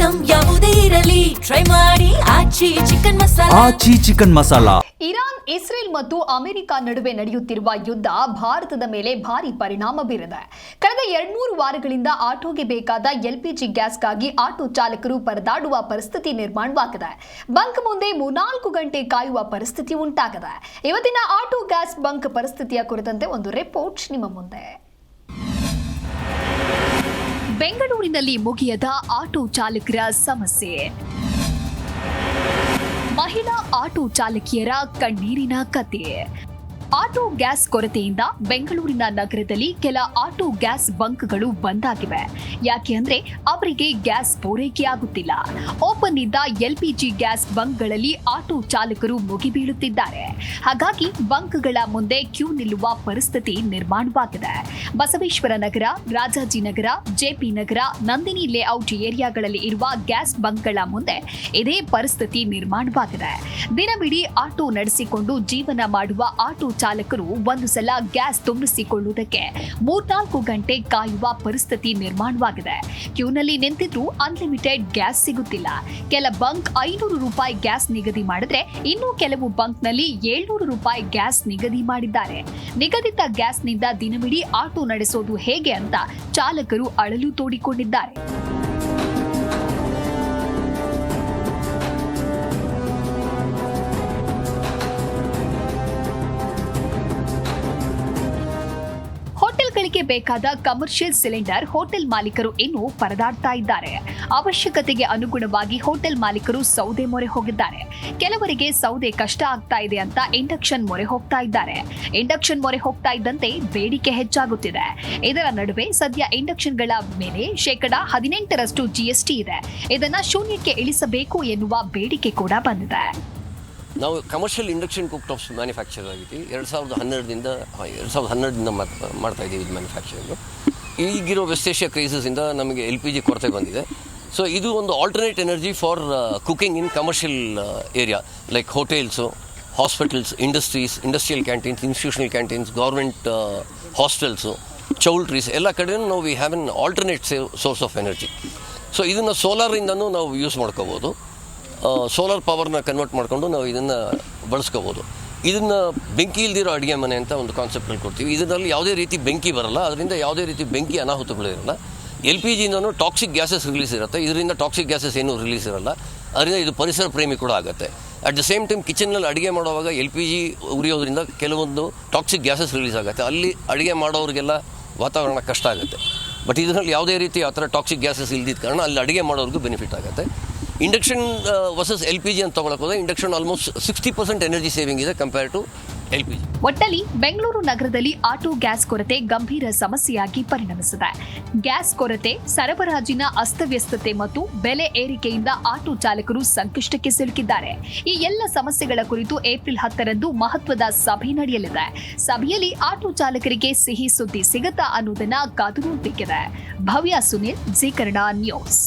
Item ಯಾವುದೇ ಇರಲಿ try ಮಾಡಿ ಆಚಿ ಚಿಕನ್ ಮಸಾಲಾ. ಇರಾನ್, ಇಸ್ರೇಲ್ ಮತ್ತು ಅಮೆರಿಕ ನಡುವೆ ನಡೆಯುತ್ತಿರುವ ಯುದ್ಧ ಭಾರತದ ಮೇಲೆ ಭಾರಿ ಪರಿಣಾಮ ಬೀರಿದೆ. ಕಳೆದ 2-3 ವಾರಗಳಿಂದ ಆಟೋಗೆ ಬೇಕಾದ LPG ಗ್ಯಾಸ್ಗಾಗಿ ಆಟೋ ಚಾಲಕರು ಪರದಾಡುವ ಪರಿಸ್ಥಿತಿ ನಿರ್ಮಾಣವಾಗಿದೆ. ಬಂಕ್ ಮುಂದೆ 3-4 ಗಂಟೆ ಕಾಯುವ ಪರಿಸ್ಥಿತಿ ಉಂಟಾಗಿದೆ. ಇವತ್ತಿನ ಆಟೋ ಗ್ಯಾಸ್ ಬಂಕ್ ಪರಿಸ್ಥಿತಿಯ ಕುರಿತಂತೆ ಒಂದು ರಿಪೋರ್ಟ್ ನಿಮ್ಮ ಮುಂದೆ. ಬೆಂಗಳೂರಿನಲ್ಲಿ ಮುಗಿಯದ ಆಟೋ ಚಾಲಕರ ಸಮಸ್ಯೆ. ಮಹಿಳಾ ಆಟೋ ಚಾಲಕಿಯರ ಕಣ್ಣೀರಿನ ಕಥೆ. ಆಟೋ ಗ್ಯಾಸ್ ಕೊರತೆಯಿಂದ ಬೆಂಗಳೂರಿನ ನಗರದಲ್ಲಿ ಕೆಲ ಆಟೋ ಗ್ಯಾಸ್ ಬಂಕ್ಗಳು ಬಂದ್ ಆಗಿವೆ. ಯಾಕೆ ಅಂದ್ರೆ ಅವರಿಗೆ ಗ್ಯಾಸ್ ಪೂರೈಕೆಯಾಗುತ್ತಿಲ್ಲ. ಓಪನ್ ಇದ್ದ LPG ಗ್ಯಾಸ್ ಬಂಕ್ಗಳಲ್ಲಿ ಆಟೋ ಚಾಲಕರು ಮುಗಿಬೀಳುತ್ತಿದ್ದಾರೆ. ಹಾಗಾಗಿ ಬಂಕ್ಗಳ ಮುಂದೆ ಕ್ಯೂ ನಿಲ್ಲುವ ಪರಿಸ್ಥಿತಿ ನಿರ್ಮಾಣವಾಗಿದೆ. ಬಸವೇಶ್ವರ ನಗರ, ರಾಜಾಜಿನಗರ, JP ನಗರ, ನಂದಿನಿ ಲೇಔಟ್ ಏರಿಯಾಗಳಲ್ಲಿ ಇರುವ ಗ್ಯಾಸ್ ಬಂಕ್ಗಳ ಮುಂದೆ ಇದೇ ಪರಿಸ್ಥಿತಿ ನಿರ್ಮಾಣವಾಗಿದೆ. ದಿನವಿಡೀ ಆಟೋ ನಡೆಸಿಕೊಂಡು ಜೀವನ ಮಾಡುವ ಆಟೋ ಚಾಲಕರು ಒಂದು ಸಲ ಗ್ಯಾಸ್ ತುಂಬಿಸಿಕೊಳ್ಳುವುದಕ್ಕೆ 3-4 ಗಂಟೆ ಕಾಯುವ ಪರಿಸ್ಥಿತಿ ನಿರ್ಮಾಣವಾಗಿದೆ. ಕ್ಯೂನಲ್ಲಿ ನಿಂತಿದ್ರೂ ಅನ್ಲಿಮಿಟೆಡ್ ಗ್ಯಾಸ್ ಸಿಗುತ್ತಿಲ್ಲ. ಕೆಲ ಬಂಕ್ 500 ರೂಪಾಯಿ ಗ್ಯಾಸ್ ನಿಗದಿ ಮಾಡಿದ್ರೆ ಇನ್ನು ಕೆಲವು ಬಂಕ್ನಲ್ಲಿ 700 ರೂಪಾಯಿ ಗ್ಯಾಸ್ ನಿಗದಿ ಮಾಡಿದ್ದಾರೆ. ನಿಗದಿತ ಗ್ಯಾಸ್ನಿಂದ ದಿನವಿಡೀ ಆಟೋ ನಡೆಸೋದು ಹೇಗೆ ಅಂತ ಚಾಲಕರು ಅಳಲು ತೋಡಿಕೊಂಡಿದ್ದಾರೆ. ಹೋಟೆಲ್ಗಳಿಗೆ ಬೇಕಾದ ಕಮರ್ಷಿಯಲ್ ಸಿಲಿಂಡರ್ ಹೋಟೆಲ್ ಮಾಲೀಕರು ಇನ್ನೂ ಪರದಾಡ್ತಾ ಇದ್ದಾರೆ. ಅವಶ್ಯಕತೆಗೆ ಅನುಗುಣವಾಗಿ ಹೋಟೆಲ್ ಮಾಲೀಕರು ಸೌದೆ ಮೊರೆ ಹೋಗಿದ್ದಾರೆ. ಕೆಲವರಿಗೆ ಸೌದೆ ಕಷ್ಟ ಆಗ್ತಾ ಇದೆ ಅಂತ ಇಂಡಕ್ಷನ್ ಮೊರೆ ಹೋಗ್ತಾ ಇದ್ದಾರೆ. ಇಂಡಕ್ಷನ್ ಮೊರೆ ಹೋಗ್ತಾ ಇದ್ದಂತೆ ಬೇಡಿಕೆ ಹೆಚ್ಚಾಗುತ್ತಿದೆ. ಇದರ ನಡುವೆ ಸದ್ಯ ಇಂಡಕ್ಷನ್ಗಳ ಮೇಲೆ 18% GST ಇದೆ. ಇದನ್ನ ಶೂನ್ಯಕ್ಕೆ ಇಳಿಸಬೇಕು ಎನ್ನುವ ಬೇಡಿಕೆ ಕೂಡ ಬಂದಿದೆ. ನಾವು commercial induction cook tops manufacture ಆಗಿದ್ದೀವಿ. 2012ರಿಂದ ಮಾಡ್ತಾ ಇದ್ದೀವಿ ಇದು ಮ್ಯಾನುಫ್ಯಾಕ್ಚರಿಂಗು. ಈಗಿರೋ ವೆಸ್ಟ್ ಏಷ್ಯಾ ಕ್ರೈಸಿಸಿಂದ ನಮಗೆ LPG ಕೊರತೆ ಬಂದಿದೆ. ಸೊ ಇದು ಒಂದು alternate energy for cooking in commercial area like hotels, hospitals, industries, industrial canteens, institutional canteens, government hostels, choultries ಎಲ್ಲ ಕಡೆಯೂ ನಾವು we have an alternate source of energy. So ಇದನ್ನು ಸೋಲಾರಿಂದನೂ ನಾವು ಯೂಸ್ ಮಾಡ್ಕೋಬೋದು. ಸೋಲಾರ್ ಪವರ್ನ ಕನ್ವರ್ಟ್ ಮಾಡಿಕೊಂಡು ನಾವು ಇದನ್ನು ಬಳಸ್ಕೋಬೋದು. ಇದನ್ನು ಬೆಂಕಿ ಇಲ್ದಿರೋ ಅಡುಗೆ ಮನೆ ಅಂತ ಒಂದು ಕಾನ್ಸೆಪ್ಟಲ್ಲಿ ಕೊಡ್ತೀವಿ. ಇದರಲ್ಲಿ ಯಾವುದೇ ರೀತಿ ಬೆಂಕಿ ಬರಲ್ಲ, ಅದರಿಂದ ಯಾವುದೇ ರೀತಿ ಬೆಂಕಿ ಅನಾಹುತಗಳಿರಲ್ಲ. LPGಯಿಂದನೂ ಟಾಕ್ಸಿಕ್ ಗ್ಯಾಸಸ್ ರಿಲೀಸ್ ಇರುತ್ತೆ, ಇದರಿಂದ ಟಾಕ್ಸಿಕ್ ಗ್ಯಾಸಸ್ ಏನೂ ರಿಲೀಸ್ ಇರಲ್ಲ. ಅದರಿಂದ ಇದು ಪರಿಸರ ಪ್ರೇಮಿ ಕೂಡ ಆಗುತ್ತೆ. ಅಟ್ ದ ಸೇಮ್ ಟೈಮ್ ಕಿಚನ್ನಲ್ಲಿ ಅಡುಗೆ ಮಾಡುವಾಗ LPG ಉರಿಯೋದ್ರಿಂದ ಕೆಲವೊಂದು ಟಾಕ್ಸಿಕ್ ಗ್ಯಾಸಸ್ ರಿಲೀಸ್ ಆಗುತ್ತೆ. ಅಲ್ಲಿ ಅಡುಗೆ ಮಾಡೋರಿಗೆಲ್ಲ ವಾತಾವರಣ ಕಷ್ಟ ಆಗುತ್ತೆ. ಬಟ್ ಇದರಲ್ಲಿ ಯಾವುದೇ ರೀತಿ ಆ ಥರ ಟಾಕ್ಸಿಕ್ ಗ್ಯಾಸಸ್ ಇಲ್ದಿದ್ದ ಕಾರಣ ಅಲ್ಲಿ ಅಡುಗೆ ಮಾಡೋರಿಗೂ ಬೆನಿಫಿಟ್ ಆಗುತ್ತೆ. ಇಂಡಕ್ಷನ್ ವರ್ಸಸ್ LPG ಅಂತ ತಗೊಳಕ್ ಹೋದ್ರೆ ಇಂಡಕ್ಷನ್ ಆಲ್ಮೋಸ್ಟ್ 60% ಎನರ್ಜಿ ಸೇವಿಂಗ್ ಇದೆ ಕಂಪೇರ್ ಟು LPG. ಒಟ್ಟಲ್ಲಿ ಬೆಂಗಳೂರು ನಗರದಲ್ಲಿ ಆಟೋ ಗ್ಯಾಸ್ ಕೊರತೆ ಗಂಭೀರ ಸಮಸ್ಯೆಯಾಗಿ ಪರಿಣಮಿಸಿದೆ. ಗ್ಯಾಸ್ ಕೊರತೆ, ಸರಬರಾಜಿನ ಅಸ್ತವ್ಯಸ್ತತೆ ಮತ್ತು ಬೆಲೆ ಏರಿಕೆಯಿಂದ ಆಟೋ ಚಾಲಕರು ಸಂಕಷ್ಟಕ್ಕೆ ಸಿಲುಕಿದ್ದಾರೆ. ಈ ಎಲ್ಲ ಸಮಸ್ಯೆಗಳ ಕುರಿತು ಏಪ್ರಿಲ್ 10ರಂದು ಮಹತ್ವದ ಸಭೆ ನಡೆಯಲಿದೆ. ಸಭೆಯಲ್ಲಿ ಆಟೋ ಚಾಲಕರಿಗೆ ಸಿಹಿ ಸುದ್ದಿ ಸಿಗುತ್ತಾ ಅನ್ನೋದನ್ನ ಕಾದು ನೋಡಬೇಕಿದೆ. ಭವ್ಯ ಸುನಿಲ್, ಜೀ ಕನ್ನಡ ನ್ಯೂಸ್.